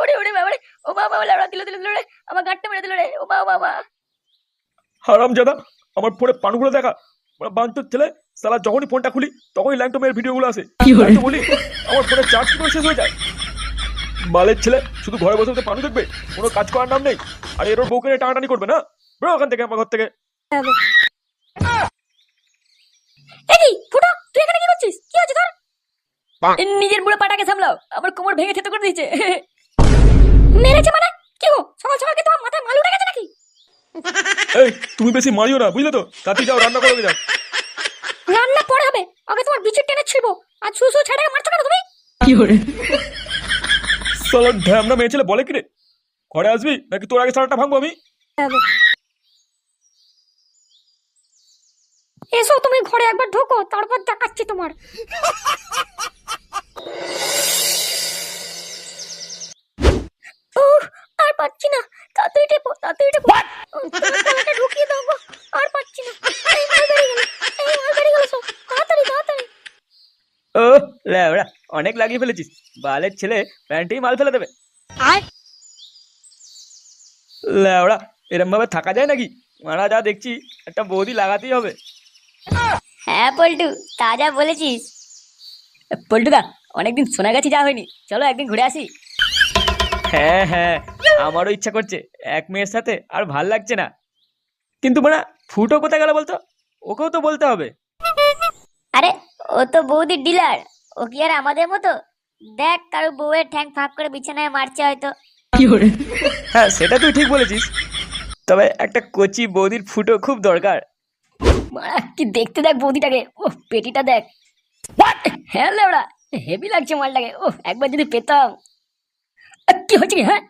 ওরে ওরে বাবা রে, ও বাবা লাউড়া দিল দিল দিল রে, আমার গাঁটটা মেরে দিল রে, ও বাবা বাবা। হারামজাদা, আমার ফোনে পানগুলো দেখা। বাঞ্চোর ছেলে, সালা যখনই ফোনটা খুলি তখনই ল্যাংটমের ভিডিওগুলো আসে। আমি তো বলি আমার ফোনের চার্জ কি করে শেষ হয়ে যায়। বালের ছেলে শুধু ঘরে বসে বসে পানু দেখবে, কোনো কাজ করার নাম নেই। আর এর ওর বউকে নিয়ে টানাটানি করবে না। বেরো ওখান থেকে, আমার ঘর থেকে। এই ফুটো, তুই এখানে কি করছিস? কি হচ্ছে তোর? নিজের বুড়ো পাটাকে সামলাও, আমার কোমর ভেঙে থেতো করে দিয়েছে। মেরেছে মানে? কি গো, সকাল সকাল কি তোমার মাথায় মাল উঠে গেছে নাকি? এই তুমি বেশি মারিও না, বুঝলে তো? তাতে যাও, রান্না করে যাও। রান্না পরে হবে, আগে তোমার বিচুর টেনে ছিড়বো। আর সুসু ছেড়ে মারছো কেন তুমি? সালা ঢ্যামনা মেয়ে ছেলে বলে কি রে? ঘরে আসবি নাকি তোর আগে সারাটা ভাঙবো আমি? এসো, তুমি ঘরে একবার ঢোকো, তারপর দেখাচ্ছি তোমার। আর পাচ্ছি না, তাড়াতাড়ি টেপো, তাড়াতাড়ি টেপো। গলাটা ঢুকিয়ে দাও গো, আর পাচ্ছি না। এই মাল বেরিয়ে গেল, এই মাল বেরিয়ে গেল, সব তাড়াতাড়ি তাড়াতাড়ি। ও ল্যাবড়া, অনেক লাগিয়ে ফেলেছিস। বালের ছেলে প্যান্টেই মাল ফেলে দেবে। আর ল্যাবড়া, এরম ভাবে থাকা যায় নাকি? মারা যা দেখছি, একটা বৌদি লাগাতেই হবে। হ্যাঁ পল্টু, তাজা বলেছিস। পল্টুদা, অনেকদিন শোনা গেছে যা হয়নি, চলো একদিন ঘুরে আসি। হ্যাঁ হ্যাঁ, আমারও ইচ্ছা করছে। এক মেয়ের সাথে আর ভাল লাগছে না। কিন্তু মানে ফুটো কোথায় গেল বলতো? ওকেও তো বলতে হবে। আরে, ও তো বৌদির ডিলার, ও কি আর আমাদের মতো? দেখ, কারো বউয়ের ঠ্যাং ফাঁক করে বিছানায় মারছে হয়তো। হ্যাঁ, সেটা তুই ঠিক বলেছিস। তবে একটা কচি বৌদির ফুটো খুব দরকার। মারা, কি দেখতে দেখ বৌদিটাকে, ও পেটিটা দেখ। হ্যাঁ লেওড়া, হেভি লাগছে মালটাকে। ও একবার যদি পেতাম। কি হচ্ছে কি? হ্যাঁ,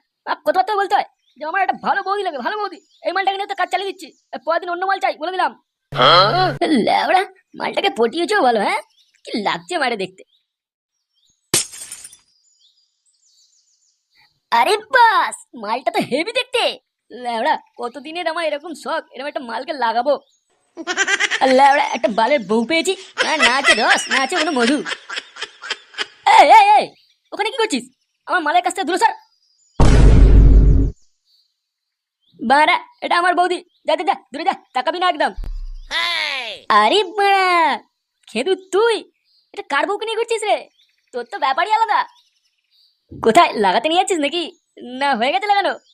কথাবার্তা বলতে হয় যে আমার একটা ভালো বৌদি লাগে, ভালো বৌদি। এই মালটাকে নিয়ে তো কাজ চালিয়ে দিচ্ছি, পরের দিন অন্য মাল চাই বলে দিলাম। লেওড়া, মালটাকে পটিয়েছেও ভালো। হ্যাঁ, কি লাগছে মারে দেখতে। আরে বাস, মালটা তো হেভি দেখতে। লেওড়া, কতদিনের আমার এরকম শখ, এরকম একটা মালকে লাগাবো। আর লেওড়া, একটা বালের বউ পেয়েছি, আর না আছে রস, না আছে কোনো মধু। এই এই এই, ওখানে কি করছিস? আমার মালের কাছ থেকে দূরে সর। বাড়া, এটা আমার বৌদি, যা যা যা, দূরে যা, তাকাবি না একদম। আরে বাড়া, খেদু তুই এটা কার বউকে নিয়ে করছিস রে? তোর তো ব্যাপারই আলাদা। কোথায় লাগাতে নিয়ে যাচ্ছিস নাকি? না হয়ে গেছে লাগানো?